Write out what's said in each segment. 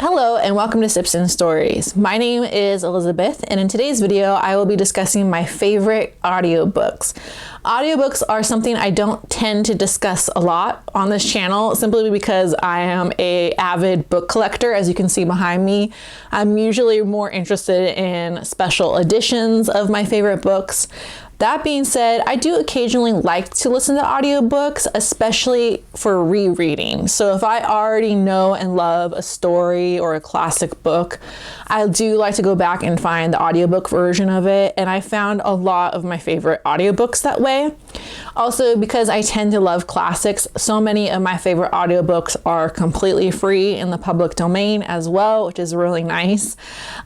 Hello and welcome to Sipz and Stories. My name is Elizabeth, and in today's video I will be discussing my favorite audiobooks. Audiobooks are something I don't tend to discuss a lot on this channel simply because I am an avid book collector. As you can see behind me, I'm usually more interested in special editions of my favorite books. That being said, I do occasionally like to listen to audiobooks, especially for rereading. So if I already know and love a story or a classic book, I do like to go back and find the audiobook version of it. And I found a lot of my favorite audiobooks that way. Also, because I tend to love classics, so many of my favorite audiobooks are completely free in the public domain as well, which is really nice.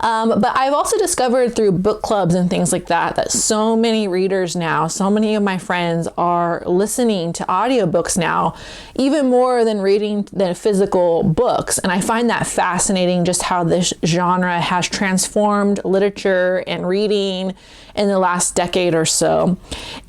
But I've also discovered through book clubs and things like that so many readers now, so many of my friends are listening to audiobooks now, even more than reading the physical books. And I find that fascinating, just how this genre has transformed literature and reading in the last decade or so.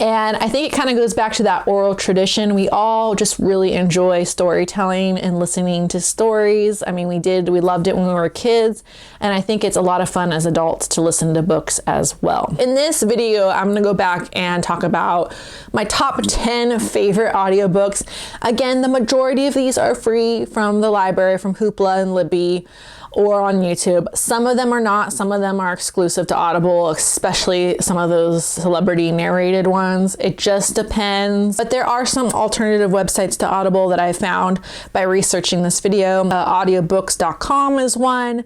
And I think it kind of goes back to that oral tradition. We all just really enjoy storytelling and listening to stories. I mean, we loved it when we were kids, and I think it's a lot of fun as adults to listen to books as well. In this video, I'm gonna go back and talk about my top 10 favorite audiobooks. Again, the majority of these are free from the library, from Hoopla and Libby, or on YouTube. Some of them are not. Some of them are exclusive to Audible, especially some of those celebrity narrated ones. It just depends. But there are some alternative websites to Audible that I found by researching this video. Audiobooks.com is one.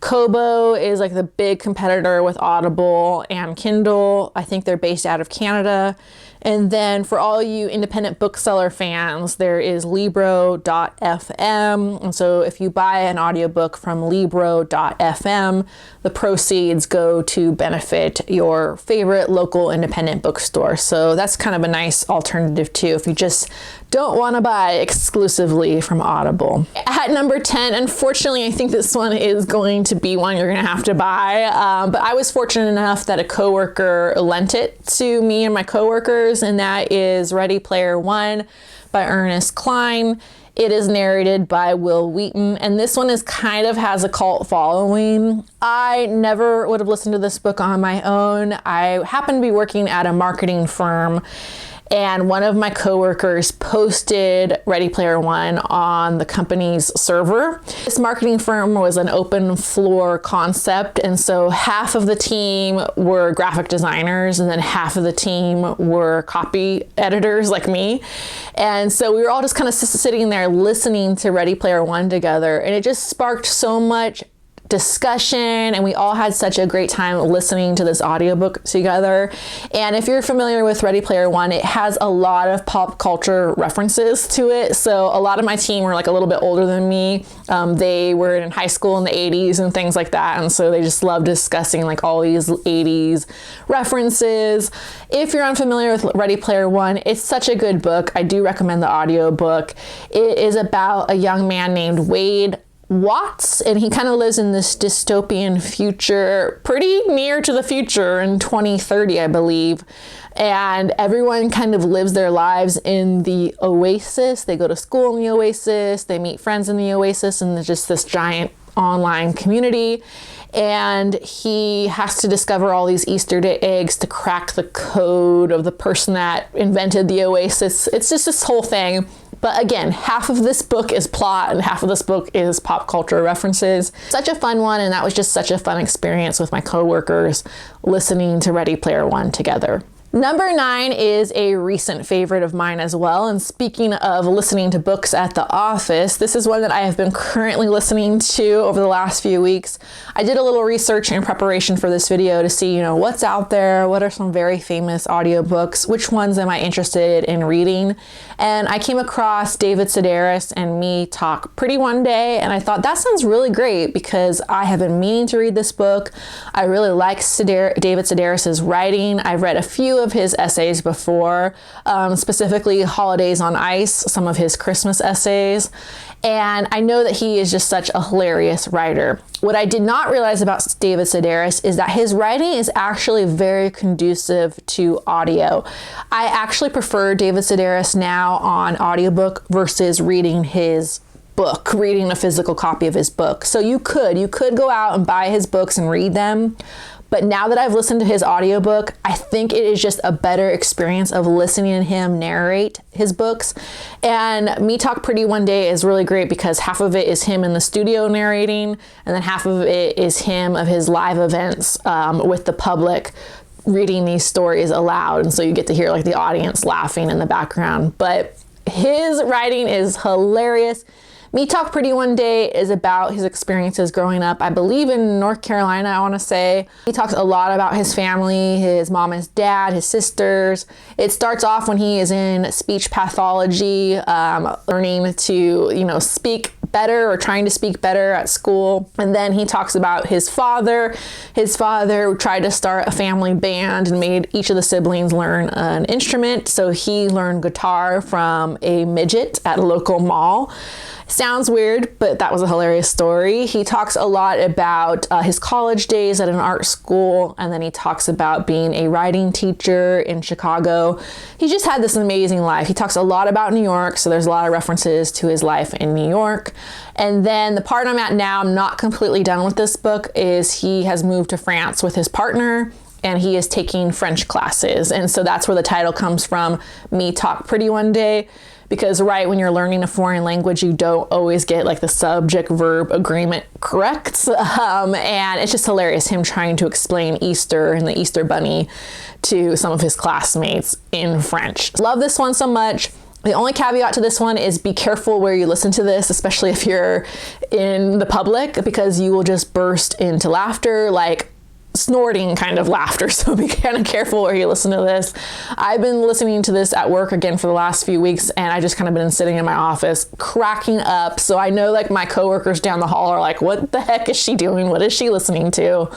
Kobo is like the big competitor with Audible and Kindle. I think they're based out of Canada. And then for all you independent bookseller fans, there is Libro.fm. And so if you buy an audiobook from Libro.fm, the proceeds go to benefit your favorite local independent bookstore. So that's kind of a nice alternative too, if you just don't want to buy exclusively from Audible. At number 10, unfortunately, I think this one is going to be one you're going to have to buy. But I was fortunate enough that a coworker lent it to me and my coworkers, and that is Ready Player One by Ernest, Cline. It is narrated by Will Wheaton, and this one has a cult following. I never would have listened to this book on my own. I happened to be working at a marketing firm, and one of my coworkers posted Ready Player One on the company's server. This marketing firm was an open floor concept, and so half of the team were graphic designers and then half of the team were copy editors like me. And so we were all just kind of sitting there listening to Ready Player One together, and it just sparked so much discussion, and we all had such a great time listening to this audiobook together. And if you're familiar with Ready Player One, it has a lot of pop culture references to it. So a lot of my team were like a little bit older than me. They were in high school in the 80s and things like that, and so they just love discussing like all these 80s references. If you're unfamiliar with Ready Player One, it's such a good book. I do recommend the audiobook. It is about a young man named Wade Watts, and he kind of lives in this dystopian future, pretty near to the future in 2030, I believe. And everyone kind of lives their lives in the oasis. They go to school in the oasis, they meet friends in the oasis, and there's just this giant online community. And he has to discover all these Easter eggs to crack the code of the person that invented the oasis. It's just this whole thing. But again, half of this book is plot and half of this book is pop culture references. Such a fun one, and that was just such a fun experience with my coworkers listening to Ready Player One together. Number 9 is a recent favorite of mine as well. And speaking of listening to books at the office, this is one that I have been currently listening to over the last few weeks. I did a little research in preparation for this video to see, what's out there, what are some very famous audiobooks, which ones am I interested in reading. And I came across David Sedaris and Me Talk Pretty One Day, and I thought that sounds really great because I have been meaning to read this book. I really like David Sedaris's writing. I've read a few of his essays before, specifically Holidays on Ice, some of his Christmas essays. And I know that he is just such a hilarious writer. What I did not realize about David Sedaris is that his writing is actually very conducive to audio. I actually prefer David Sedaris now on audiobook versus reading his book, reading a physical copy of his book. So you could go out and buy his books and read them. But now that I've listened to his audiobook, I think it is just a better experience of listening to him narrate his books. And Me Talk Pretty One Day is really great because half of it is him in the studio narrating, and then half of it is him of his live events with the public reading these stories aloud. And so you get to hear like the audience laughing in the background. But his writing is hilarious. Me Talk Pretty One Day is about his experiences growing up, I believe in North Carolina, I want to say. He talks a lot about his family, his mom, his dad, his sisters. It starts off when he is in speech pathology, learning to, speak better or trying to speak better at school. And then he talks about his father. His father tried to start a family band and made each of the siblings learn an instrument. So he learned guitar from a midget at a local mall. Sounds weird, but that was a hilarious story. He talks a lot about his college days at an art school, and then he talks about being a writing teacher in Chicago. He just had this amazing life. He talks a lot about New York, so there's a lot of references to his life in New York. And then the part I'm at now, I'm not completely done with this book, is he has moved to France with his partner, and he is taking French classes. And so that's where the title comes from, Me Talk Pretty One Day. Because when you're learning a foreign language, you don't always get like the subject-verb agreement correct. And it's just hilarious, him trying to explain Easter and the Easter Bunny to some of his classmates in French. Love this one so much. The only caveat to this one is be careful where you listen to this, especially if you're in the public, because you will just burst into laughter, like snorting kind of laughter. So be kind of careful where you listen to this. I've been listening to this at work again for the last few weeks, and I just kind of been sitting in my office cracking up. So I know like my coworkers down the hall are like, what the heck is she doing? What is she listening to?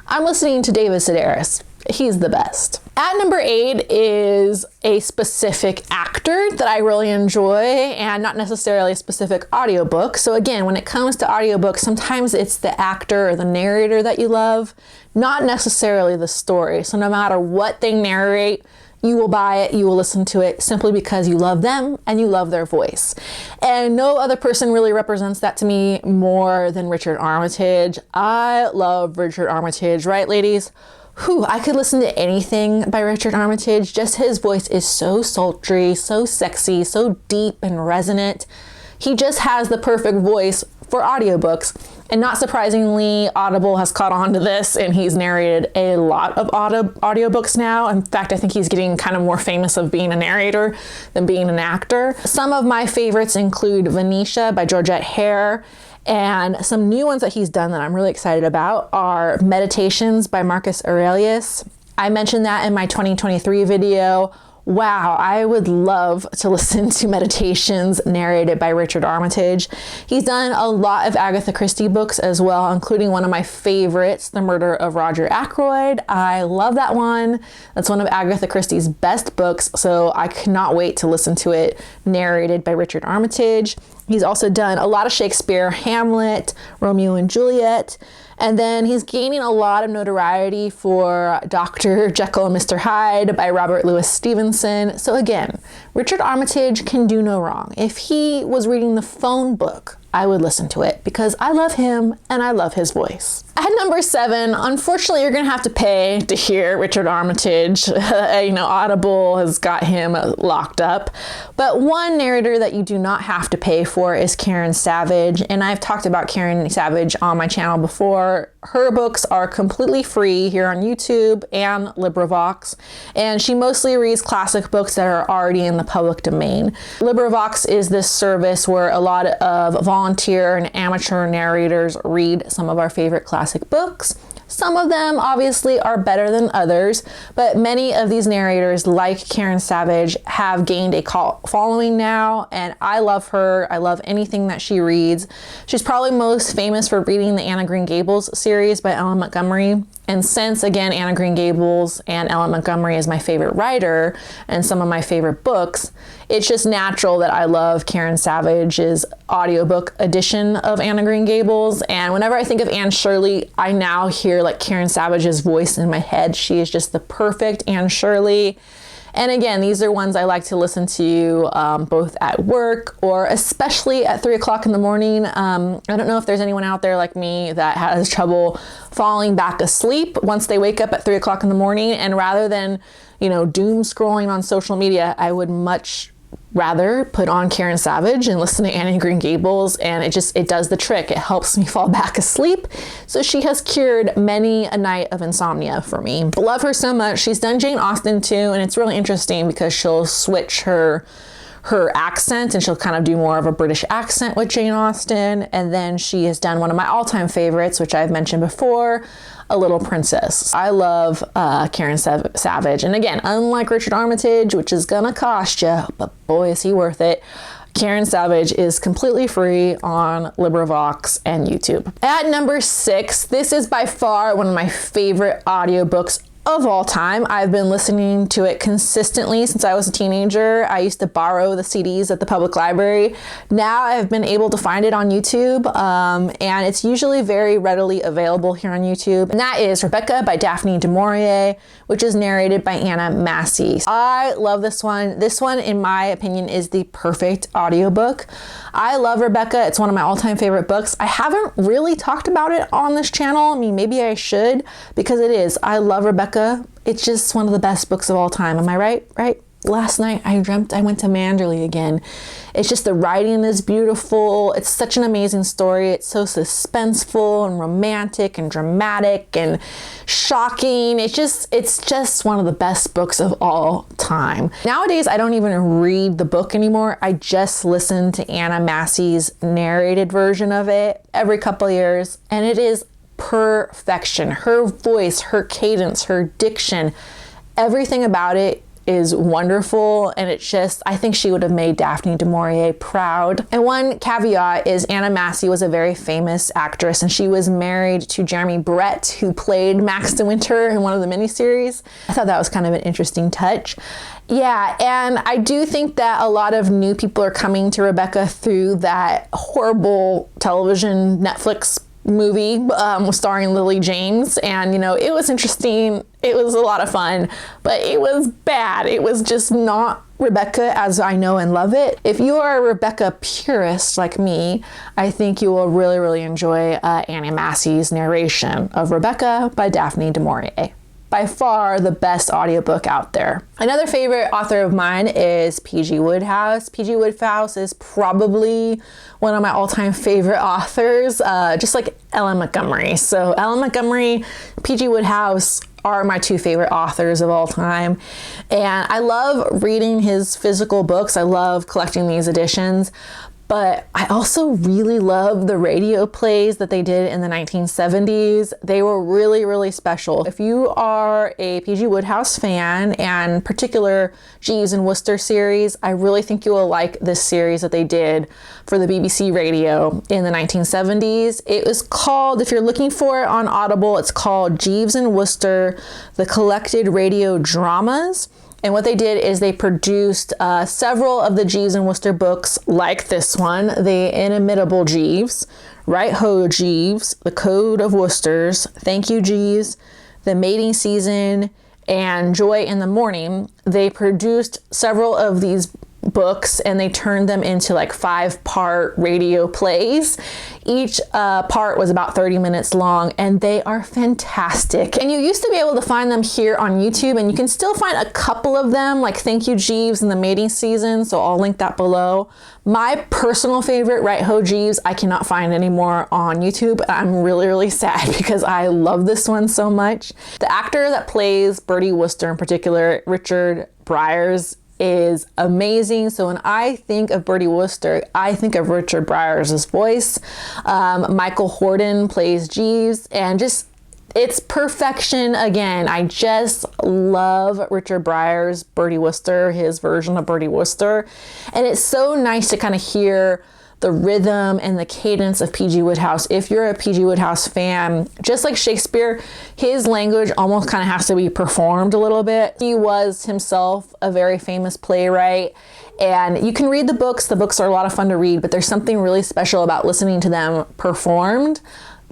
I'm listening to David Sedaris. He's the best. At number 8 is a specific actor that I really enjoy, and not necessarily a specific audiobook. So again, when it comes to audiobooks, sometimes it's the actor or the narrator that you love, not necessarily the story. So no matter what they narrate, you will buy it, you will listen to it simply because you love them and you love their voice. And no other person really represents that to me more than Richard Armitage. I love Richard Armitage, right, ladies? I could listen to anything by Richard Armitage. Just his voice is so sultry, so sexy, so deep and resonant. He just has the perfect voice for audiobooks. And not surprisingly, Audible has caught on to this, and he's narrated a lot of audiobooks now. In fact, I think he's getting kind of more famous of being a narrator than being an actor. Some of my favorites include Venetia by Georgette Hare, and some new ones that he's done that I'm really excited about are Meditations by Marcus Aurelius. I mentioned that in my 2023 video. Wow, I would love to listen to Meditations narrated by Richard Armitage. He's done a lot of Agatha Christie books as well, including one of my favorites, The Murder of Roger Ackroyd. I love that one. That's one of Agatha Christie's best books, so I cannot wait to listen to it narrated by Richard Armitage. He's also done a lot of Shakespeare, Hamlet, Romeo and Juliet. And then he's gaining a lot of notoriety for Dr. Jekyll and Mr. Hyde by Robert Louis Stevenson. So again, Richard Armitage can do no wrong. If he was reading the phone book, I would listen to it because I love him and I love his voice. At number 7, unfortunately, you're going to have to pay to hear Richard Armitage. Audible has got him locked up. But one narrator that you do not have to pay for is Karen Savage. And I've talked about Karen Savage on my channel before. Her books are completely free here on YouTube and LibriVox. And she mostly reads classic books that are already in the public domain. LibriVox is this service where a lot of volunteer and amateur narrators read some of our favorite classic books. Some of them obviously are better than others, but many of these narrators, like Karen Savage, have gained a cult following now, and I love her. I love anything that she reads. She's probably most famous for reading the Anne of Green Gables series by Ellen Montgomery. And since, again, Anne of Green Gables and Ellen Montgomery is my favorite writer and some of my favorite books, it's just natural that I love Karen Savage's audiobook edition of Anne of Green Gables. And whenever I think of Anne Shirley, I now hear like Karen Savage's voice in my head. She is just the perfect Anne Shirley. And again, these are ones I like to listen to both at work or especially at 3 o'clock in the morning. I don't know if there's anyone out there like me that has trouble falling back asleep once they wake up at 3 o'clock in the morning. And rather than, doom scrolling on social media, I would much rather put on Karen Savage and listen to Anne of Green Gables, and it does the trick. It helps me fall back asleep. So she has cured many a night of insomnia for me. Love her so much. She's done Jane Austen too, and it's really interesting because she'll switch her accent and she'll kind of do more of a British accent with Jane Austen. And then she has done one of my all-time favorites, which I've mentioned before, A Little Princess. I love Karen Savage. And again, unlike Richard Armitage, which is gonna cost you, but boy, is he worth it. Karen Savage is completely free on LibriVox and YouTube. At number 6, this is by far one of my favorite audiobooks of all time. I've been listening to it consistently since I was a teenager. I used to borrow the CDs at the public library. Now I've been able to find it on YouTube, and it's usually very readily available here on YouTube. And that is Rebecca by Daphne du Maurier, which is narrated by Anna Massey. I love this one. This one, in my opinion, is the perfect audiobook. I love Rebecca. It's one of my all-time favorite books. I haven't really talked about it on this channel. I mean, maybe I should, because it is. I love Rebecca. It's just one of the best books of all time. Am I right? Right? Last night I dreamt I went to Manderley again. It's just, the writing is beautiful. It's such an amazing story. It's so suspenseful and romantic and dramatic and shocking. It's just one of the best books of all time. Nowadays, I don't even read the book anymore. I just listen to Anna Massey's narrated version of it every couple years, and it is perfection. Her voice, her cadence, her diction, everything about it is wonderful, and it's just, I think she would have made Daphne du Maurier proud. And one caveat is Anna Massey was a very famous actress, and she was married to Jeremy Brett, who played Max de Winter in one of the miniseries. I thought that was kind of an interesting touch. Yeah, and I do think that a lot of new people are coming to Rebecca through that horrible television Netflix movie starring Lily James, and it was interesting. It was a lot of fun, but it was bad. It was just not Rebecca as I know and love it. If you are a Rebecca purist like me, I think you will really, really enjoy Anna Massey's narration of Rebecca by Daphne du Maurier. By far the best audiobook out there. Another favorite author of mine is P.G. Wodehouse. P.G. Wodehouse is probably one of my all-time favorite authors, just like Ellen Montgomery. So Ellen Montgomery, P.G. Wodehouse are my two favorite authors of all time. And I love reading his physical books. I love collecting these editions. But I also really love the radio plays that they did in the 1970s. They were really, really special. If you are a P.G. Wodehouse fan, and particular Jeeves and Wooster series, I really think you will like this series that they did for the BBC radio in the 1970s. It was called, if you're looking for it on Audible, it's called Jeeves and Wooster, The Collected Radio Dramas. And what they did is they produced several of the Jeeves and Wooster books like this one, The Inimitable Jeeves, Right Ho Jeeves, The Code of Woosters, Thank You Jeeves, The Mating Season, and Joy in the Morning. They produced several of these books and they turned them into like 5-part radio plays. Each part was about 30 minutes long, and they are fantastic. And you used to be able to find them here on YouTube, and you can still find a couple of them, like Thank You Jeeves and The Mating Season, so I'll link that below. My personal favorite, Right Ho Jeeves, I cannot find anymore on YouTube. I'm really, really sad because I love this one so much. The actor that plays Bertie Wooster in particular, Richard Briars, is amazing. So when I think of Bertie Wooster, I think of Richard Briars' voice. Michael Hordon plays Jeeves, and just, it's perfection again. I just love Richard Briars' Bertie Wooster, his version of Bertie Wooster. And it's so nice to kind of hear the rhythm and the cadence of P.G. Wodehouse. If you're a P.G. Wodehouse fan, just like Shakespeare, his language almost kind of has to be performed a little bit. He was himself a very famous playwright, and you can read the books. The books are a lot of fun to read, but there's something really special about listening to them performed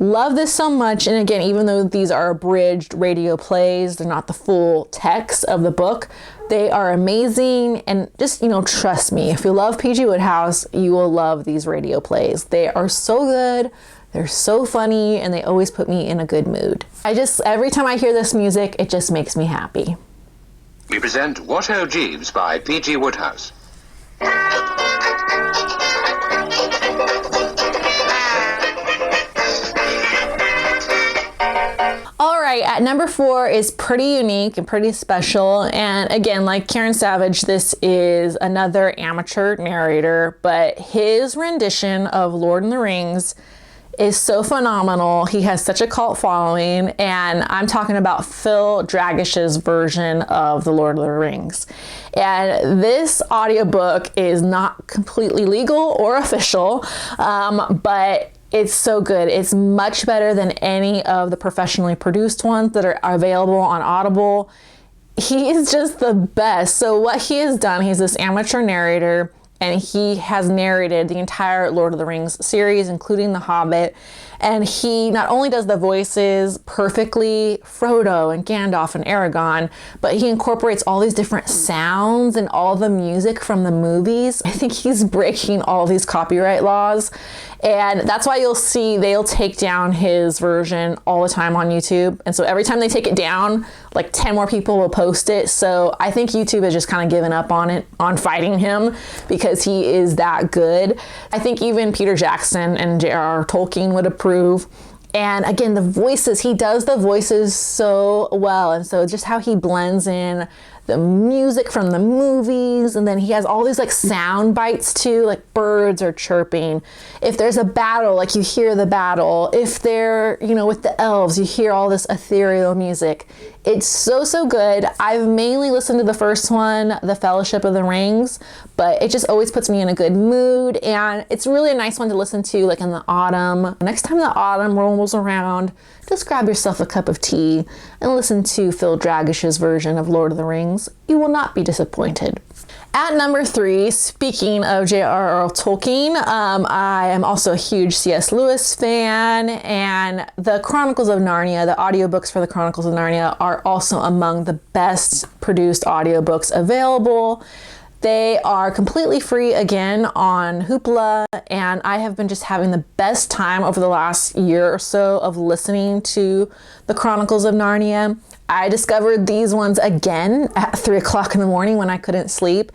Love this so much. And again, even though these are abridged radio plays, they're not the full text of the book, they are amazing. And just, trust me, if you love P.G. Wodehouse, you will love these radio plays. They are so good. They're so funny, and they always put me in a good mood. Every time I hear this music, it just makes me happy. We present What Ho, Jeeves by P.G. Wodehouse. All right, at number 4 is pretty unique and pretty special. And again, like Karen Savage, this is another amateur narrator, but his rendition of Lord of the Rings is so phenomenal. He has such a cult following, and I'm talking about Phil Dragash's version of The Lord of the Rings. And this audiobook is not completely legal or official, but it's so good. It's much better than any of the professionally produced ones that are available on Audible. He is just the best. So what he has done, he's this amateur narrator, and he has narrated the entire Lord of the Rings series, including The Hobbit. And he not only does the voices perfectly, Frodo and Gandalf and Aragorn, but he incorporates all these different sounds and all the music from the movies. I think he's breaking all these copyright laws. And that's why you'll see they'll take down his version all the time on YouTube. And so every time they take it down, like 10 more people will post it. So I think YouTube has just kind of given up on fighting him, because he is that good. I think even Peter Jackson and J.R.R. Tolkien would approve. And again, the voices, he does the voices so well. And so just how he blends in the music from the movies, and then he has all these like sound bites too, like birds are chirping. If there's a battle, like you hear the battle. If they're, with the elves, you hear all this ethereal music. It's so good. I've mainly listened to the first one, The Fellowship of the Rings, but it just always puts me in a good mood, and it's really a nice one to listen to like in the autumn. Next time the autumn rolls around, just grab yourself a cup of tea and listen to Phil Dragash's version of Lord of the Rings. You will not be disappointed. At number 3, speaking of J.R.R. Tolkien, I am also a huge C.S. Lewis fan, and the Chronicles of Narnia, the audiobooks for the Chronicles of Narnia, are also among the best produced audiobooks available. They are completely free again on Hoopla, and I have been just having the best time over the last year or so of listening to the Chronicles of Narnia. I discovered these ones again at 3 o'clock in the morning when I couldn't sleep.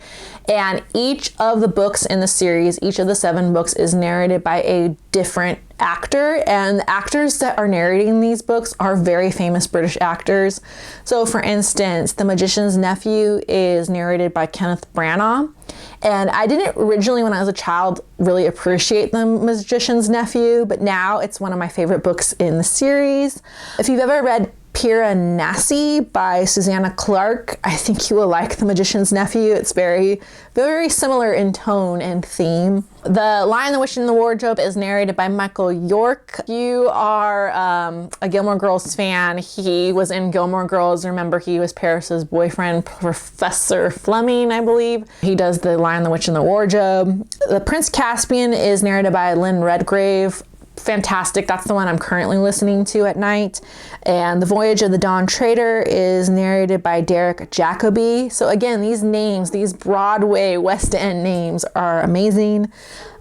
And each of the books in the series, each of the 7 books, is narrated by a different actor. And the actors that are narrating these books are very famous British actors. So for instance, The Magician's Nephew is narrated by Kenneth Branagh. And I didn't originally, when I was a child, really appreciate The Magician's Nephew, but now it's one of my favorite books in the series. If you've ever read Piranesi by Susanna Clarke, I think you will like The Magician's Nephew. It's very, very similar in tone and theme. The Lion, the Witch, and the Wardrobe is narrated by Michael York. You are a Gilmore Girls fan. He was in Gilmore Girls. Remember, he was Paris's boyfriend, Professor Fleming, I believe. He does The Lion, the Witch, and the Wardrobe. The Prince Caspian is narrated by Lynn Redgrave. Fantastic. That's the one I'm currently listening to at night. And The Voyage of the Dawn Treader is narrated by Derek Jacobi. So again, these names, these Broadway West End names are amazing.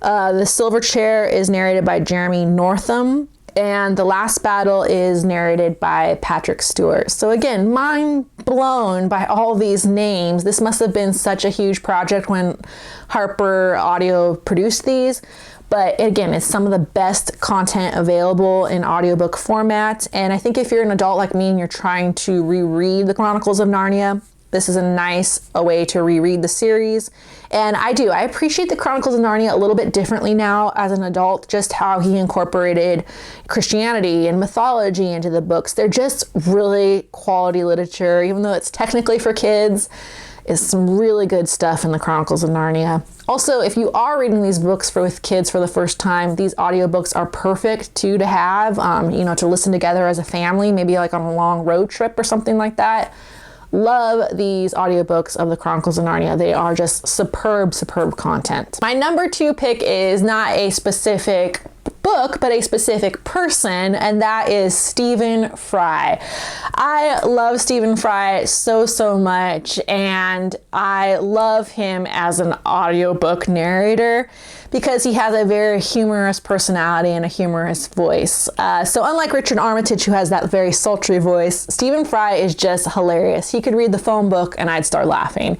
The Silver Chair is narrated by Jeremy Northam. And The Last Battle is narrated by Patrick Stewart. So again, mind blown by all these names. This must have been such a huge project when Harper Audio produced these. But again, it's some of the best content available in audiobook format. And I think if you're an adult like me and you're trying to reread the Chronicles of Narnia, this is a way to reread the series. And I appreciate the Chronicles of Narnia a little bit differently now as an adult, just how he incorporated Christianity and mythology into the books. They're just really quality literature, even though it's technically for kids. Is some really good stuff in the Chronicles of Narnia. Also, if you are reading these books with kids for the first time, these audiobooks are perfect to have, to listen together as a family, maybe like on a long road trip or something like that. Love these audiobooks of the Chronicles of Narnia. They are just superb content. My number 2 pick is not a specific book, but a specific person, and that is Stephen Fry. I love Stephen Fry so much, and I love him as an audiobook narrator because he has a very humorous personality and a humorous voice. So unlike Richard Armitage, who has that very sultry voice, Stephen Fry is just hilarious. He could read the phone book and I'd start laughing.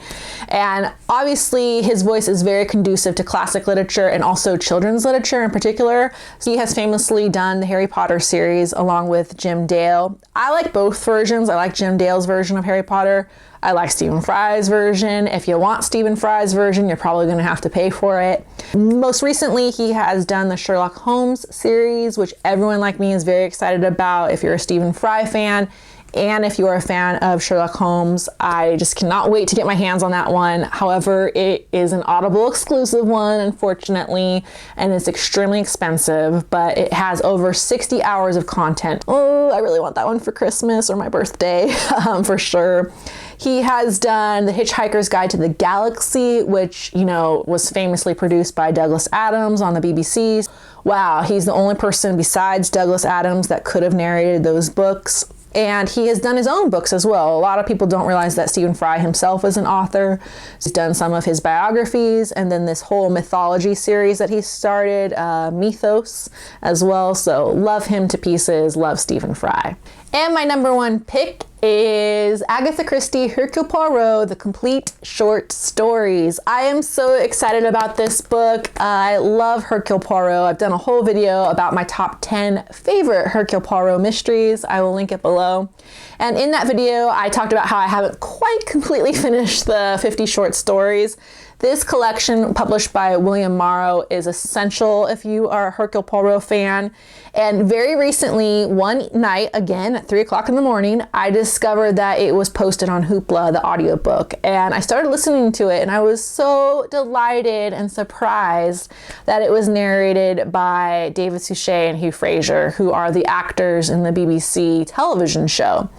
And obviously his voice is very conducive to classic literature and also children's literature in particular. So he has famously done the Harry Potter series along with Jim Dale. I like both versions. I like Jim Dale's version of Harry Potter. I like Stephen Fry's version. If you want Stephen Fry's version, you're probably going to have to pay for it. Most recently, he has done the Sherlock Holmes series, which everyone like me is very excited about. If you're a Stephen Fry fan, and if you're a fan of Sherlock Holmes, I just cannot wait to get my hands on that one. However, it is an Audible exclusive one, unfortunately, and it's extremely expensive, but it has over 60 hours of content. Oh, I really want that one for Christmas or my birthday, for sure. He has done The Hitchhiker's Guide to the Galaxy, which, was famously produced by Douglas Adams on the BBC. Wow, he's the only person besides Douglas Adams that could have narrated those books. And he has done his own books as well. A lot of people don't realize that Stephen Fry himself is an author. He's done some of his biographies and then this whole mythology series that he started, Mythos, as well. So love him to pieces, love Stephen Fry. And my number one pick is Agatha Christie, Hercule Poirot, The Complete Short Stories. I am so excited about this book. I love Hercule Poirot. I've done a whole video about my top 10 favorite Hercule Poirot mysteries. I will link it below. And in that video, I talked about how I haven't quite completely finished the 50 short stories. This collection, published by William Morrow, is essential if you are a Hercule Poirot fan. And very recently, one night, again at 3 o'clock in the morning, I discovered that it was posted on Hoopla, the audiobook. And I started listening to it, and I was so delighted and surprised that it was narrated by David Suchet and Hugh Fraser, who are the actors in the BBC television show.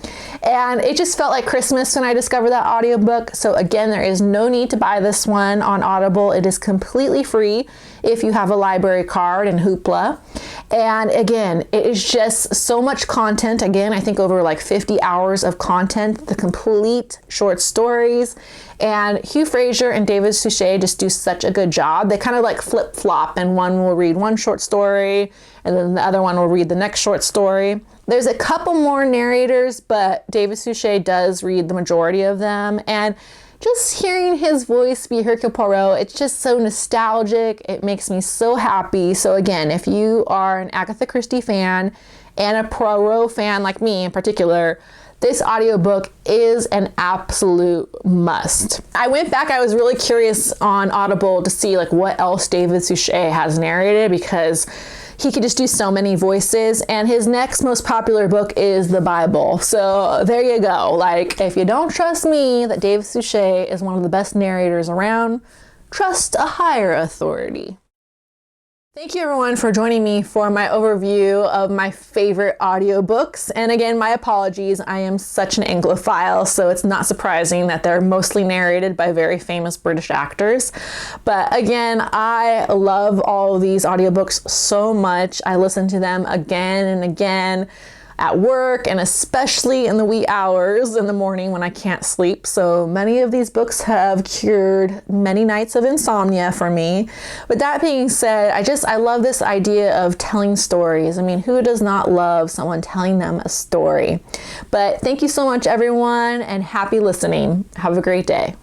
And it just felt like Christmas when I discovered that audiobook. So again, there is no need to buy this one on Audible. It is completely free if you have a library card and Hoopla. And again, it is just so much content. Again, I think over like 50 hours of content, the complete short stories. And Hugh Fraser and David Suchet just do such a good job. They kind of like flip-flop, and one will read one short story and then the other one will read the next short story. There's a couple more narrators, but David Suchet does read the majority of them. And just hearing his voice be Hercule Poirot, it's just so nostalgic. It makes me so happy. So again, if you are an Agatha Christie fan and a Poirot fan like me in particular, this audiobook is an absolute must. I went back, I was really curious on Audible to see like what else David Suchet has narrated, because he could just do so many voices, and his next most popular book is the Bible. So there you go. Like, if you don't trust me that David Suchet is one of the best narrators around, trust a higher authority. Thank you everyone for joining me for my overview of my favorite audiobooks. And again, my apologies, I am such an Anglophile, so it's not surprising that they're mostly narrated by very famous British actors. But again, I love all of these audiobooks so much. I listen to them again and again at work, and especially in the wee hours in the morning when I can't sleep. So many of these books have cured many nights of insomnia for me. But that being said, I love this idea of telling stories. I mean, who does not love someone telling them a story? But thank you so much, everyone, and happy listening. Have a great day.